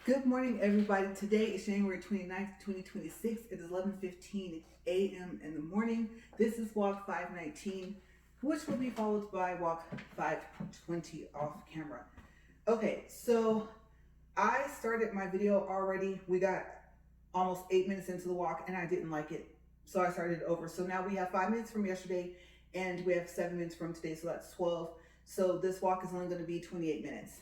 Good morning, everybody. Today is January 29th, 2026. It is 11:15 a.m. in the morning. This is walk 519, which will be followed by walk 520 off camera. Okay, so I started my video already. We got almost 8 minutes into the walk and I didn't like it, so I started over. So now we have 5 minutes from yesterday and we have 7 minutes from today, so that's 12. So this walk is only going to be 28 minutes.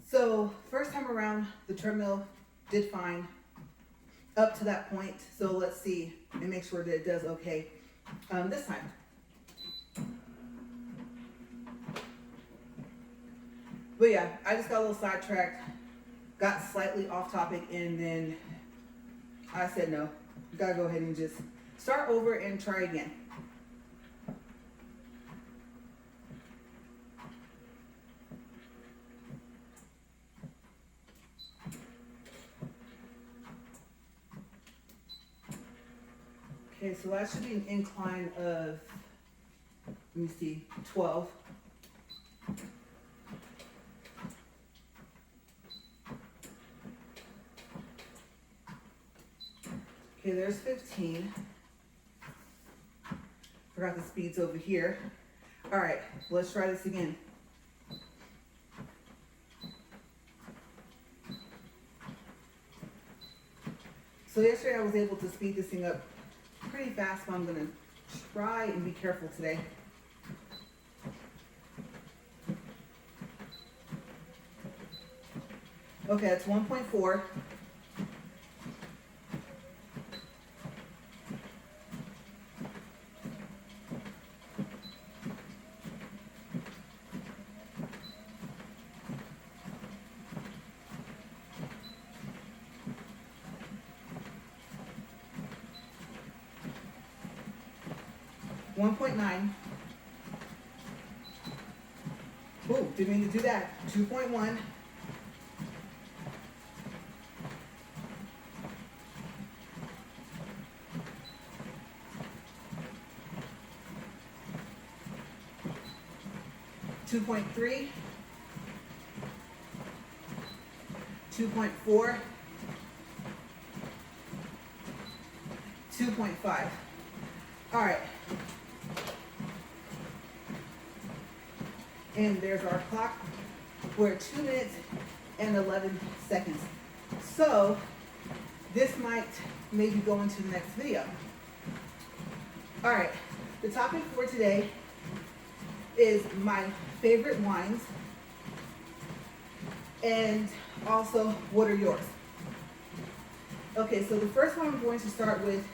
So first time around, the treadmill did fine up to that point. So let's see and make sure that it does okay this time. But yeah, I just got a little sidetracked, got slightly off topic, and then I said no, you gotta go ahead and just start over and try again. Okay, so that should be an incline of, let me see, 12. Okay, there's 15. Forgot the speeds over here. All right, let's try this again. So yesterday I was able to speed this thing up pretty fast, but I'm gonna try and be careful today. Okay, that's 1.4. $1.9. Oh, didn't mean to do that. 2.1. $2.3. 2.4. 2.5. All right. And there's our clock. We're at 2 minutes and 11 seconds. So this might maybe go into the next video. All right, the topic for today is my favorite wines and also what are yours? Okay, so the first one I'm going to start with,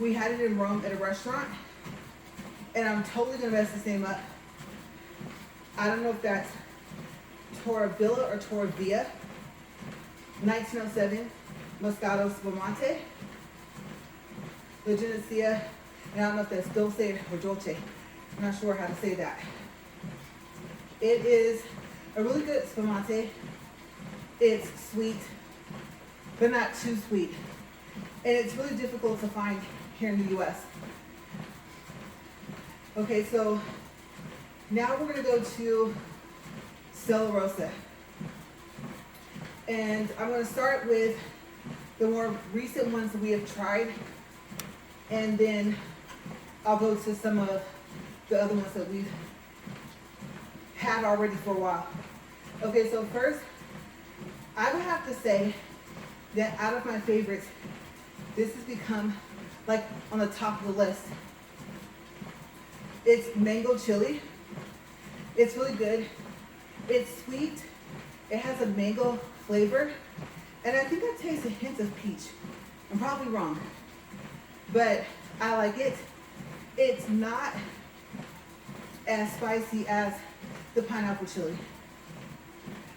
we had it in Rome at a restaurant, and I'm totally gonna mess this name up. I don't know if that's Toravilla or Toravia. 1907 Moscato Spumante. Legitimacia, and I don't know if that's Dulce or Dolce. I'm not sure how to say that. It is a really good Spumante. It's sweet, but not too sweet. And it's really difficult to find here in the US. Okay, so now we're gonna go to Stella Rosa. And I'm gonna start with the more recent ones that we have tried, and then I'll go to some of the other ones that we've had already for a while. Okay, so first, I would have to say that out of my favorites, this has become like on the top of the list. It's mango chili. It's really good. It's sweet. It has a mango flavor. And I think I taste a hint of peach. I'm probably wrong, but I like it. It's not as spicy as the pineapple chili.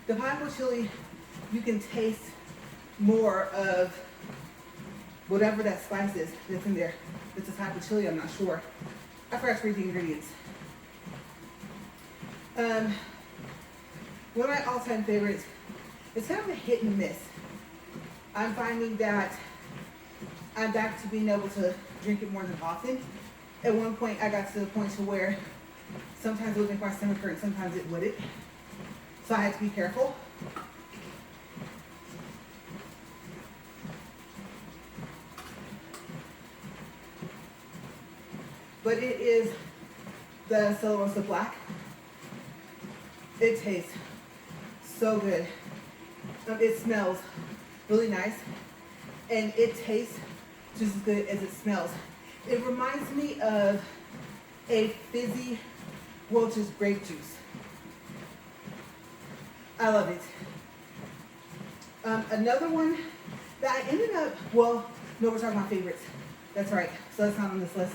The pineapple chili, you can taste more of whatever that spice is that's in there. It's a type of chili, I'm not sure. I forgot to read the ingredients. One of my all-time favorites, it's kind of a hit and miss. I'm finding that I'm back to being able to drink it more than often. At one point, I got to the point to where sometimes it would make my stomach hurt and sometimes it wouldn't. So I had to be careful. But it is the Stella Rosa Black. It tastes so good. It smells really nice. And it tastes just as good as it smells. It reminds me of a fizzy Welch's grape juice. I love it. Another one that I ended up, well, no, we're talking about favorites. That's right. So that's not on this list.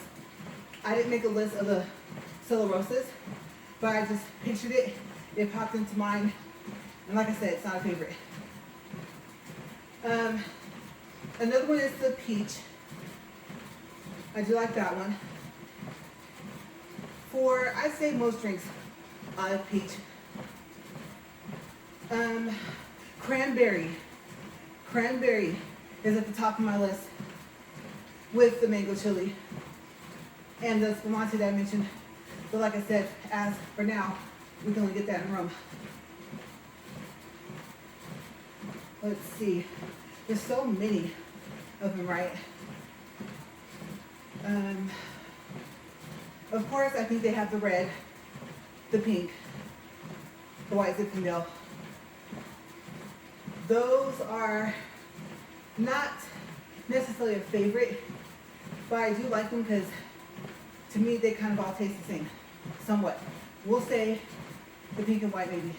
I didn't make a list of the Stella Rosas, but I just pictured it. It popped into mind. And like I said, it's not a favorite. Another one is the peach. I do like that one. For, I'd say most drinks, I like peach. Cranberry. Cranberry is at the top of my list with the mango chili and the spumante that I mentioned. But like I said, as for now, we can only get that in Rome. Let's see. There's so many of them, right? Of course, I think they have the red, the pink, the white Zinfandel. Those are not necessarily a favorite, but I do like them because to me they kind of all taste the same, somewhat. We'll say the pink and white maybe.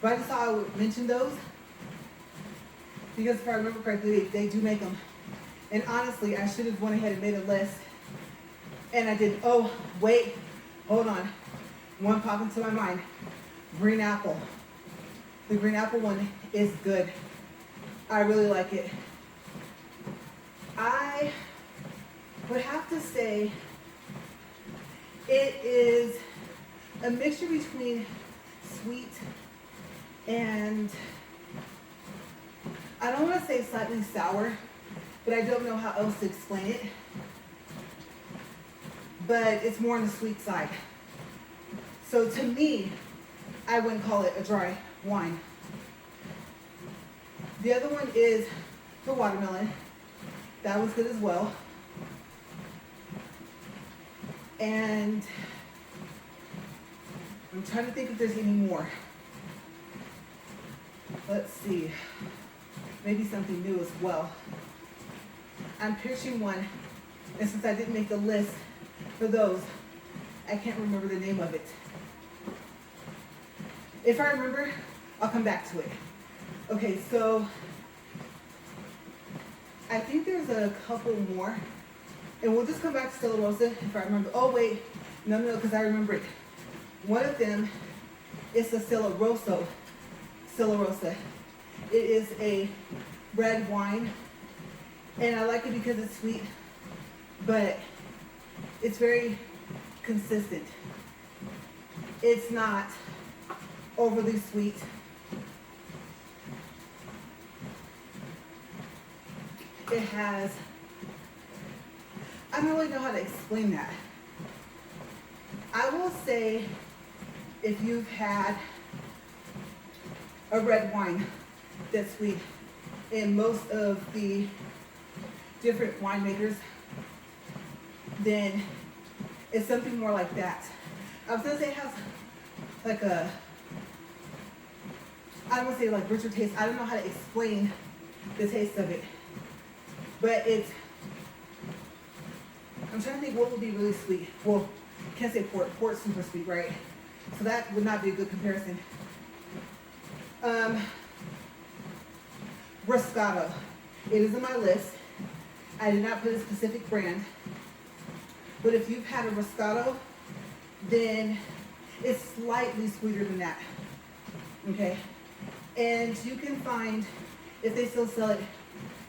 But I just thought I would mention those because if I remember correctly, they do make them. And honestly, I should have went ahead and made a list. And I did, oh, wait, hold on. One popped into my mind, green apple. The green apple one is good. I really like it. I would have to say it is a mixture between sweet and, I don't want to say slightly sour, but I don't know how else to explain it. But it's more on the sweet side. So to me, I wouldn't call it a dry wine. The other one is the watermelon. That was good as well. And I'm trying to think if there's any more. Let's see. Maybe something new as well. I'm picturing one, and since I didn't make the list for those, I can't remember the name of it. If I remember, I'll come back to it. Okay, so I think there's a couple more, and we'll just come back to Stella Rosa if I remember. Oh wait, no, because I remember it. One of them is the Stella Rosa. It is a red wine, and I like it because it's sweet, but it's very consistent. It's not overly sweet. It has, I don't really know how to explain that. I will say if you've had a red wine that's sweet, and most of the different winemakers, then it's something more like that. I was gonna say it has like a, I don't want to say like richer taste. I don't know how to explain the taste of it. But it's, I'm trying to think what would be really sweet. Well, can't say port. Port's super sweet, right? So that would not be a good comparison. Roscato. It is on my list. I did not put a specific brand. But if you've had a Roscato, then it's slightly sweeter than that. Okay? And you can find, if they still sell it,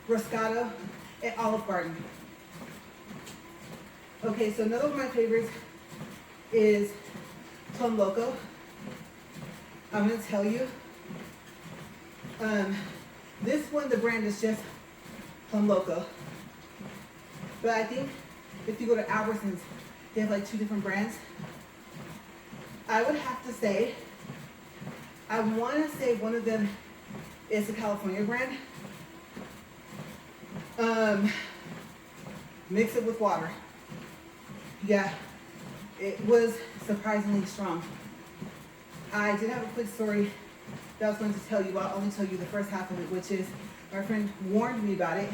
Roscato at Olive Garden. Okay, so another of my favorites is Plum Loco. I'm gonna tell you, this one, the brand is just Plum Loco. But I think if you go to Albertsons, they have like 2 different brands. I would have to say, I want to say one of them is the California brand. Mix it with water. Yeah, it was surprisingly strong. I did have a quick story that I was going to tell you. I'll only tell you the first half of it, which is my friend warned me about it.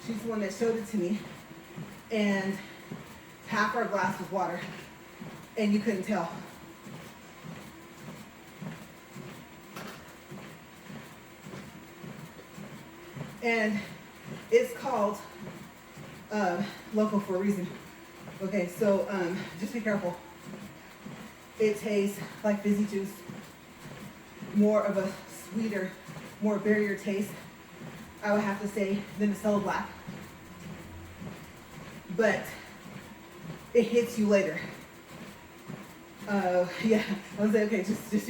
She's the one that showed it to me. And half our glass was water. And you couldn't tell. And it's called local for a reason. Okay, so just be careful. It tastes like fizzy juice, more of a sweeter, more berrier taste, I would have to say, than the Stella Black. But it hits you later. Yeah, I was like, okay, just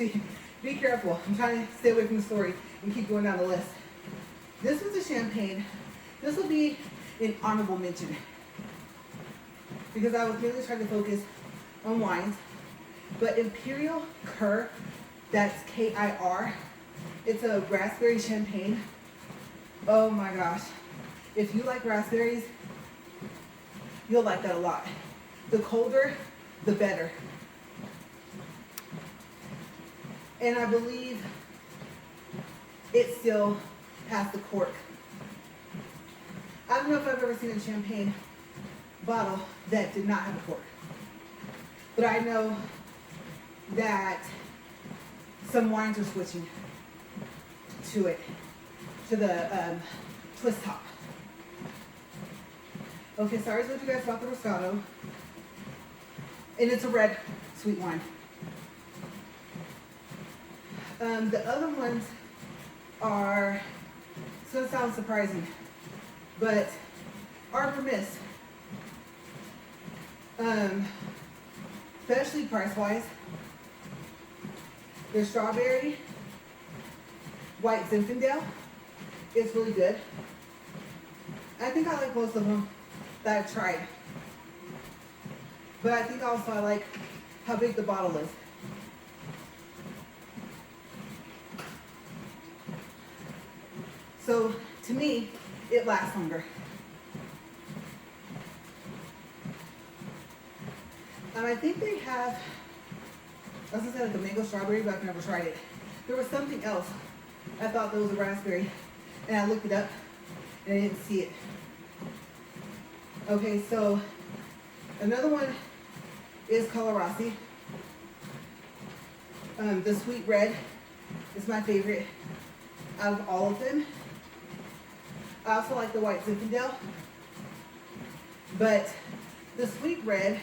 be careful. I'm trying to stay away from the story and keep going down the list. This was a champagne. This will be an honorable mention because I was mainly trying to focus on wines. But Imperial Kir, that's K-I-R, it's a raspberry champagne. Oh my gosh. If you like raspberries, you'll like that a lot. The colder, the better. And I believe it still has the cork. I don't know if I've ever seen a champagne bottle that did not have a cork. But I know that some wines are switching to it, to the twist top. Okay, so I already told you guys about the Roscato. And it's a red sweet wine. The other ones are, it's gonna sound surprising, but Arbor Mist, especially price-wise, their strawberry, white Zinfandel is really good. I think I like most of them that I've tried. But I think also I like how big the bottle is. So to me, it lasts longer. And I think they have, I was gonna say like a mango strawberry, but I've never tried it. There was something else. I thought there was a raspberry, and I looked it up, and I didn't see it. Okay, so another one is Colorasi. The sweet red is my favorite out of all of them. I also like the white Zinfandel, but the sweet red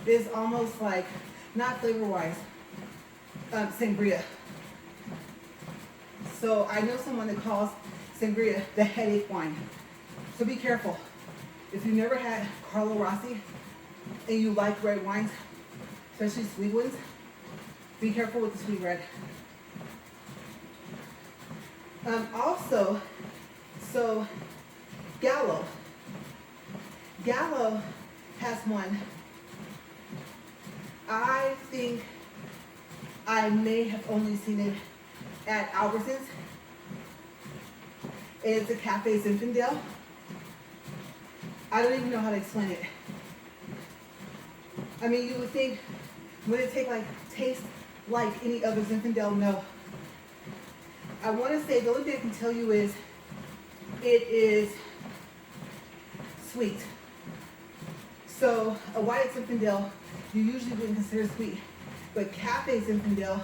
is almost like, not flavor-wise, sangria. So I know someone that calls sangria the headache wine. So be careful. If you've never had Carlo Rossi and you like red wines, especially sweet ones, be careful with the sweet red. Also, so Gallo has one. I think I may have only seen it at Albertsons. It's a Cafe Zinfandel. I don't even know how to explain it. I mean, you would think, would it taste like any other Zinfandel? No. I want to say the only thing I can tell you is it is sweet. So a white Zinfandel, you usually wouldn't consider sweet. But Cafe Zinfandel,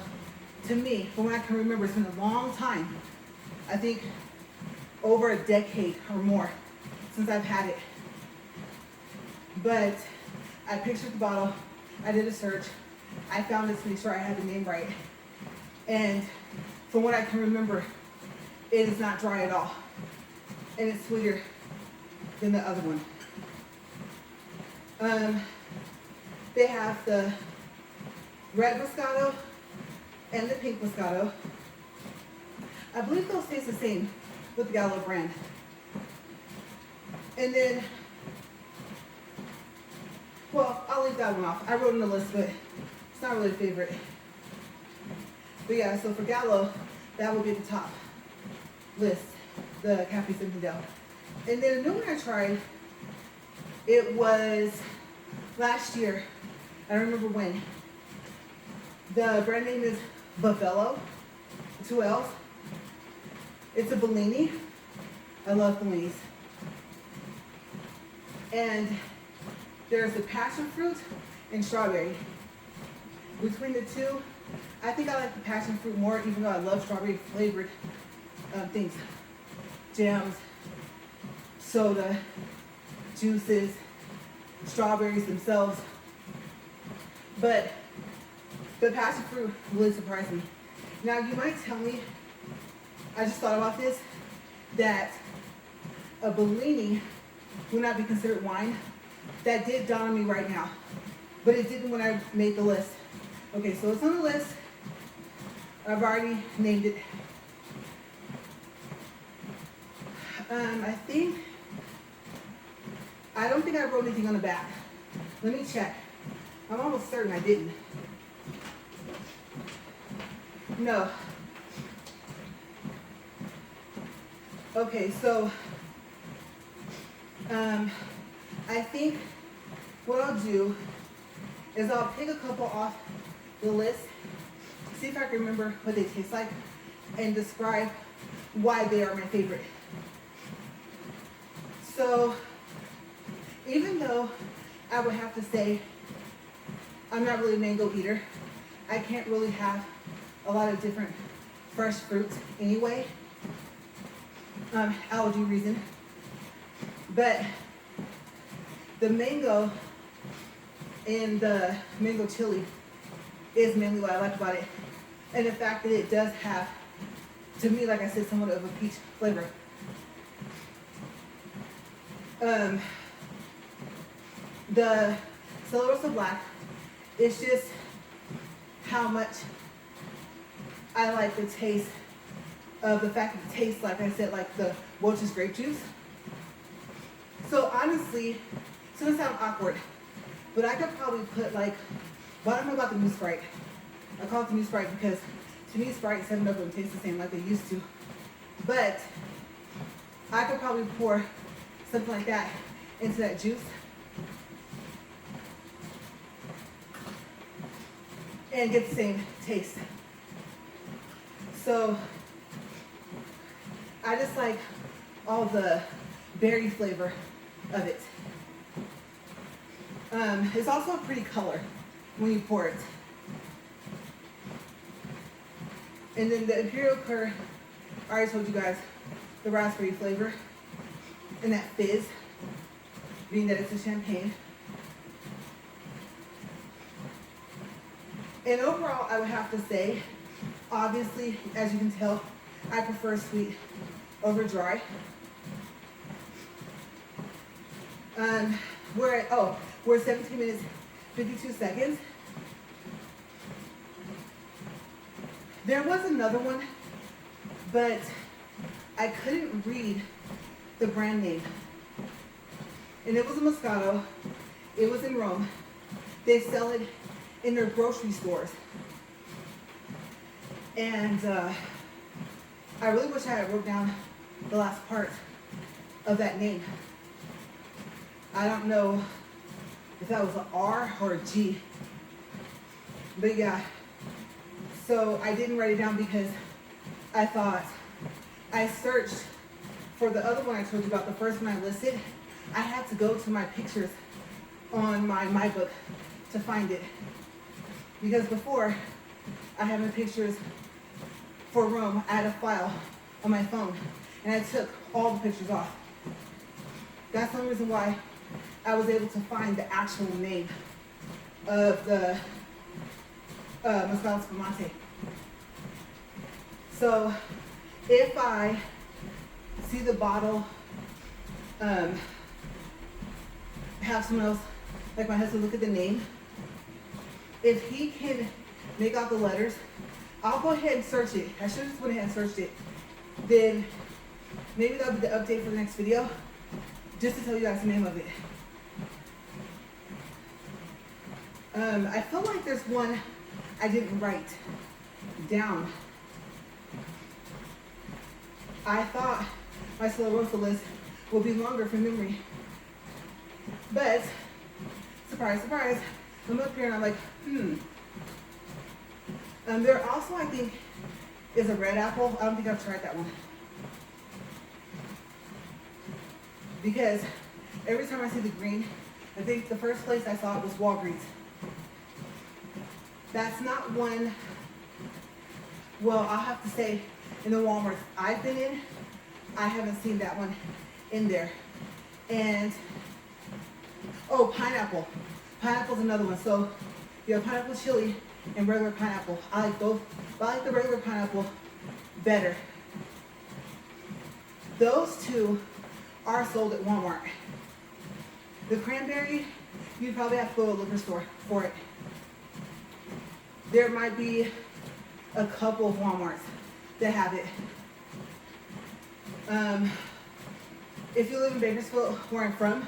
to me, from what I can remember, it's been a long time. I think over a decade or more since I've had it. But I pictured the bottle, I did a search, I found it to make sure I had the name right. And from what I can remember, it is not dry at all. And it's sweeter than the other one. They have the red Moscato and the pink Moscato. I believe those taste the same with the Gallo brand. And then, well, I'll leave that one off. I wrote in the list, but it's not really a favorite. But yeah, so for Gallo, that will be at the top list, the Cafe Zinfandel. And then a new one I tried, it was last year. I don't remember when. The brand name is Buffalo, 2 L's. It's a Bellini. I love Bellinis. And there's the passion fruit and strawberry. Between the two, I think I like the passion fruit more, even though I love strawberry flavored things. Jams, soda, juices, strawberries themselves. But the passion fruit really surprised me. Now you might tell me, I just thought about this, that a Bellini would not be considered wine. That did dawn on me right now, but it didn't when I made the list. Okay, so it's on the list. I've already named it. I don't think I wrote anything on the back. Let me check. I'm almost certain I didn't. No. Okay, so I think what I'll do is I'll pick a couple off the list, see if I can remember what they taste like, and describe why they are my favorite. So even though I would have to say I'm not really a mango eater, I can't really have a lot of different fresh fruits anyway, allergy reason. But the mango and the mango chili is mainly what I like about it. And the fact that it does have, to me, like I said, somewhat of a peach flavor. The Celerosa Black, it's just how much I like the taste of the fact that it tastes, like I said, like the Welch's grape juice. So honestly, it's gonna sound awkward, but I could probably put like, well, I don't know about the new Sprite. I call it the new Sprite because to me Sprite and 7-Up don't taste the same like they used to. But I could probably pour something like that into that juice and get the same taste. So I just like all the berry flavor of it. It's also a pretty color when you pour it. And then the Imperial Cur, I already told you guys, the raspberry flavor and that fizz, being that it's a champagne. And overall, I would have to say, obviously, as you can tell, I prefer sweet over dry. We're at 17 minutes, 52 seconds. There was another one, but I couldn't read the brand name. And it was a Moscato. It was in Rome. They sell it in their grocery stores. And I really wish I had wrote down the last part of that name. I don't know if that was an R or a G. But yeah, so I didn't write it down because I thought, I searched for the other one I told you about, the first one I listed. I had to go to my pictures on my book to find it. Because before, I had my pictures for Rome, I had a file on my phone, and I took all the pictures off. That's the only reason why I was able to find the actual name of the Moscato Spumante. So if I see the bottle, have someone else, like my husband, look at the name, if he can make out the letters, I'll go ahead and search it. I should have just went ahead and searched it. Then maybe that'll be the update for the next video. just to tell you guys the name of it. I feel like there's one I didn't write down. I thought my Solarosa list would be longer from memory. But, surprise, surprise, I'm up here and I'm like, there also, I think, is a red apple. I don't think I've tried that one. Because every time I see the green, I think the first place I saw it was Walgreens. That's not one, well, I'll have to say, in the Walmart I've been in, I haven't seen that one in there. And, oh, pineapple. Pineapple's another one. So you have pineapple chili and regular pineapple. I like both, but I like the regular pineapple better. Those two are sold at Walmart. The cranberry, you probably have to go to a liquor store for it. There might be a couple of Walmarts that have it. If you live in Bakersfield, where I'm from,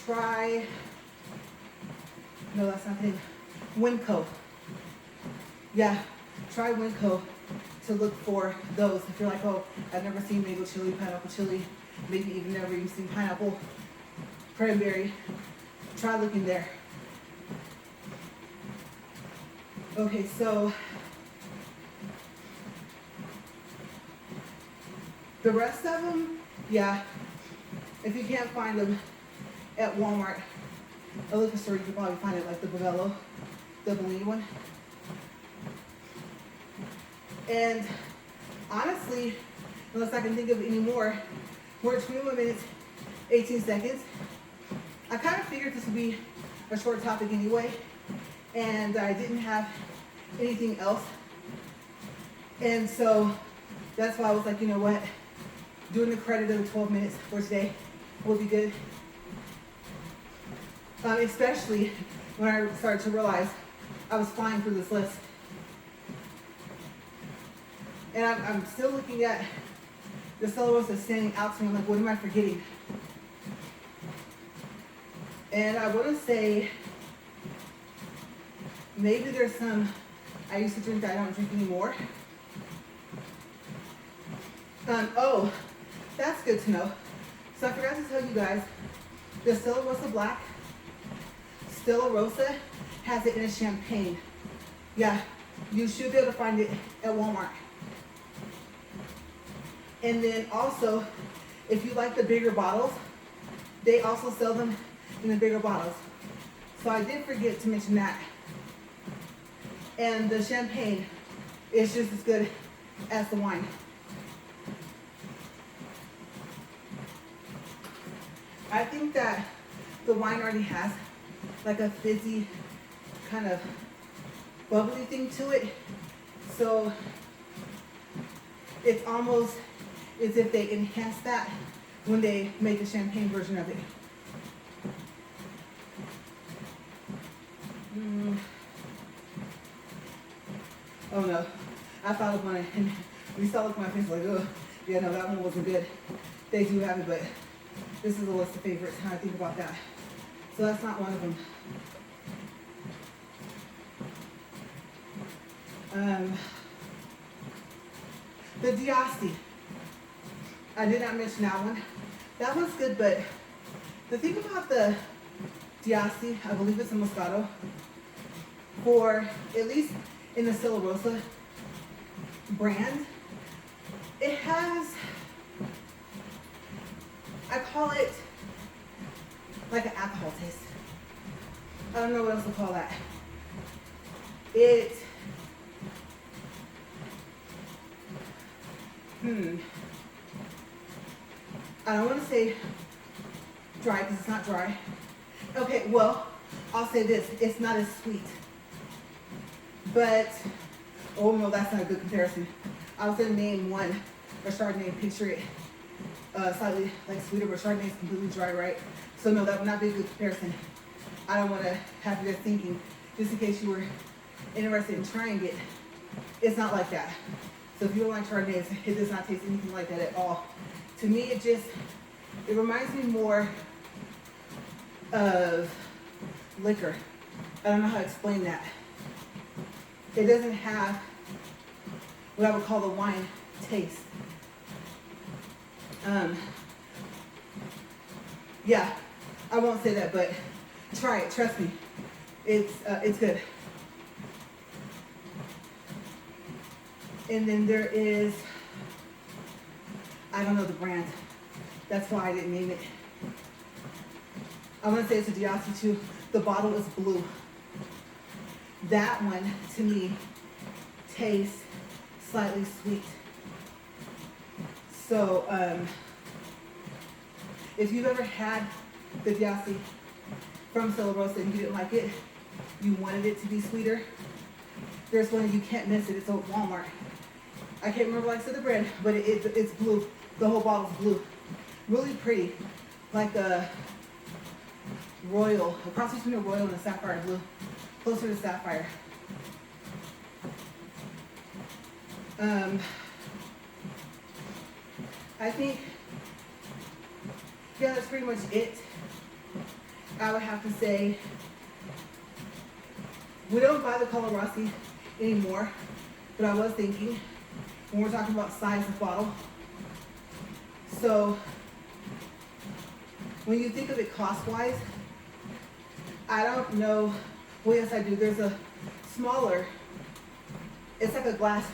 try, no, that's not the name, Winco. Yeah, try Winco to look for those. If you're like, oh, I've never seen mango chili, pineapple chili, maybe even never even seen pineapple, cranberry, try looking there. Okay, so the rest of them, yeah, if you can't find them at Walmart, a liquor store, you can probably find it, like the Bavelo, the Bellini one. And honestly, unless I can think of any more, we're at 21 minutes, 18 seconds. I kind of figured this would be a short topic anyway, and I didn't have anything else. And so that's why I was like, you know what, doing the credit of the 12 minutes for today would be good. Especially when I started to realize I was flying through this list. And I'm still looking at the Solarosa standing out to me. I'm like, what am I forgetting? And I want to say maybe there's some I used to drink that I don't drink anymore. Oh, that's good to know. So I forgot to tell you guys, the Stella Rosa Black, Stella Rosa has it in a champagne. Yeah, you should be able to find it at Walmart. And then also, if you like the bigger bottles, they also sell them in the bigger bottles. So I did forget to mention that. And the champagne is just as good as the wine. I think that the wine already has like a fizzy kind of bubbly thing to it. So it's almost as if they enhance that when they make the champagne version of it. Oh no, I thought of one and we saw look at my face like, oh, yeah, no, that one wasn't good. They do have it, but this is a list of favorites, how I think about that. So that's not one of them. The Diasti. I did not mention that one. That one's good, but the thing about the Diasti, I believe it's a Moscato, for at least in the Stella Rosa brand, it has, I call it like an alcohol taste. I don't know what else to call that. It, I don't want to say dry because it's not dry. Okay, well, I'll say this, it's not as sweet. But, oh no, that's not a good comparison. I was gonna name one, a Chardonnay, and picture it slightly like sweeter, but Chardonnay is completely dry, right? So no, that would not be a good comparison. I don't wanna have you guys thinking, just in case you were interested in trying it, it's not like that. So if you don't like Chardonnays, it does not taste anything like that at all. To me, it just It reminds me more of liquor. I don't know how to explain that. It doesn't have what I would call the wine taste. Yeah, I won't say that, but try it. Trust me, it's good. And then there is, I don't know the brand. That's why I didn't name it. I want to say it's a Diassi too. The bottle is blue. That one, to me, tastes slightly sweet. So, if you've ever had the Diassi from LaRae's and you didn't like it, you wanted it to be sweeter, there's one you can't miss it. It's at Walmart. I can't remember like I said the brand, but it's blue. The whole bottle's blue. Really pretty, like a royal, a cross between a royal and a sapphire blue, closer to sapphire. I think, yeah, that's pretty much it. I would have to say, we don't buy the Colorasi anymore, but I was thinking, when we're talking about size of bottle, so when you think of it cost-wise, I don't know, well yes I do, there's a smaller, it's like a glass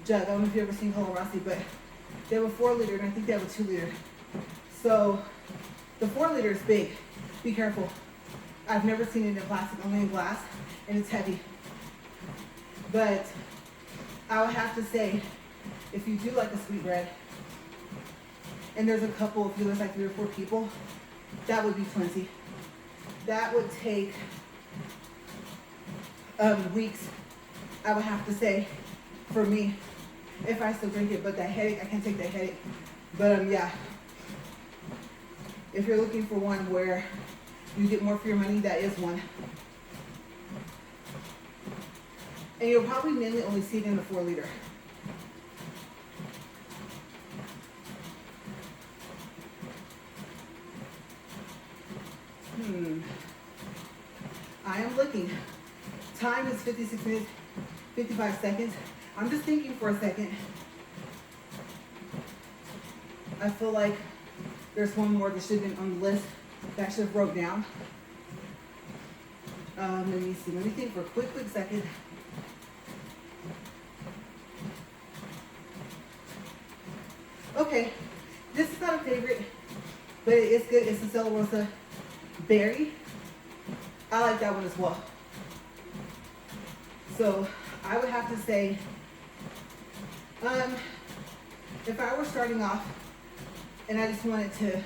jug. I don't know if you've ever seen Colorasi, but they have a 4 liter and I think they have a 2 liter. So the 4 liter is big, be careful. I've never seen it in plastic, only in glass, and it's heavy. But I would have to say, if you do like a sweetbread, and there's a couple, if there's like 3 or 4 people, that would be plenty. That would take weeks, I would have to say, for me, if I still drink it. But that headache, I can't take that headache. But yeah, if you're looking for one where you get more for your money, that is one. And you'll probably mainly only see it in the 4 liter. I am looking. Time is 56 minutes, 55 seconds. I'm just thinking for a second. I feel like there's one more that should have been on the list that I should have wrote down. Let me see. Let me think for a quick second. Okay, this is not a favorite, but it is good. It's the Stella Rosa Berry. I like that one as well. So I would have to say, if I were starting off and I just wanted to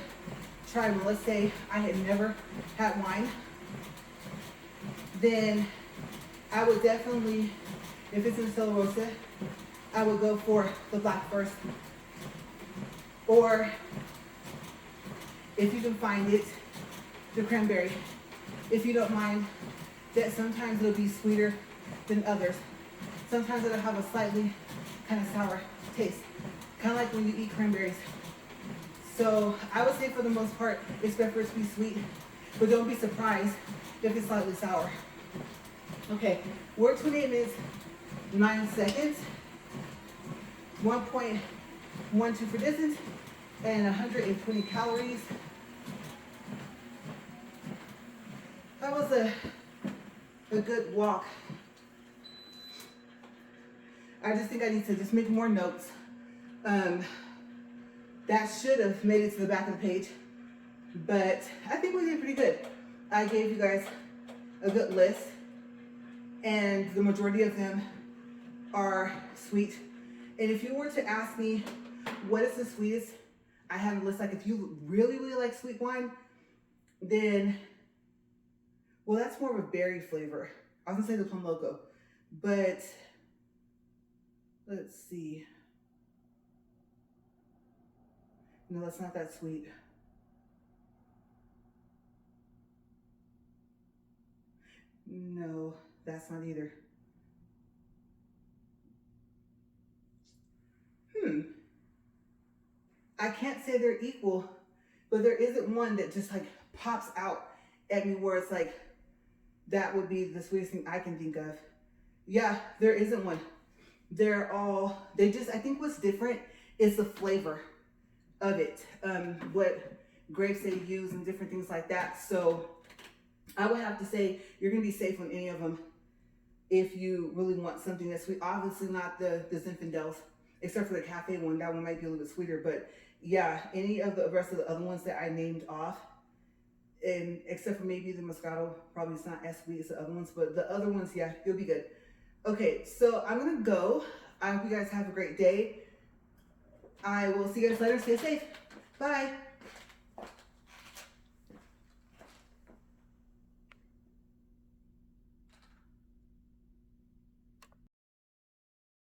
try one, let's say I had never had wine, then I would definitely, if it's in Stella Rosa, I would go for the black first. Or if you can find it, the cranberry. If you don't mind that sometimes it'll be sweeter than others. Sometimes it'll have a slightly kind of sour taste, kind of like when you eat cranberries. So I would say for the most part, expect for it to be sweet, but don't be surprised if it's slightly sour. Okay, we're 28 minutes, 9 seconds, 1.12 for distance, and 120 calories. That was a good walk. I just think I need to just make more notes. That should have made it to the back of the page, but I think we did pretty good. I gave you guys a good list, and the majority of them are sweet. And if you were to ask me what is the sweetest, I have a list. Like if you really like sweet wine, then, well, that's more of a berry flavor. I was gonna say the Plum Loco, but let's see. No, that's not that sweet. No, that's not either. I can't say they're equal but there isn't one that just like pops out at me where it's like, that would be the sweetest thing I can think of. Yeah, there isn't one. I think what's different is the flavor of it, what grapes they use and different things like that. So I would have to say you're gonna be safe on any of them if you really want something that's sweet. Obviously not the Zinfandels, except for the cafe one. That one might be a little bit sweeter, but yeah, any of the rest of the other ones that I named off, and except for maybe the Moscato, probably it's not as sweet as the other ones, but the other ones, yeah, it'll be good. Okay, so I'm gonna go. I hope you guys have a great day. I will see you guys later. Stay safe. Bye.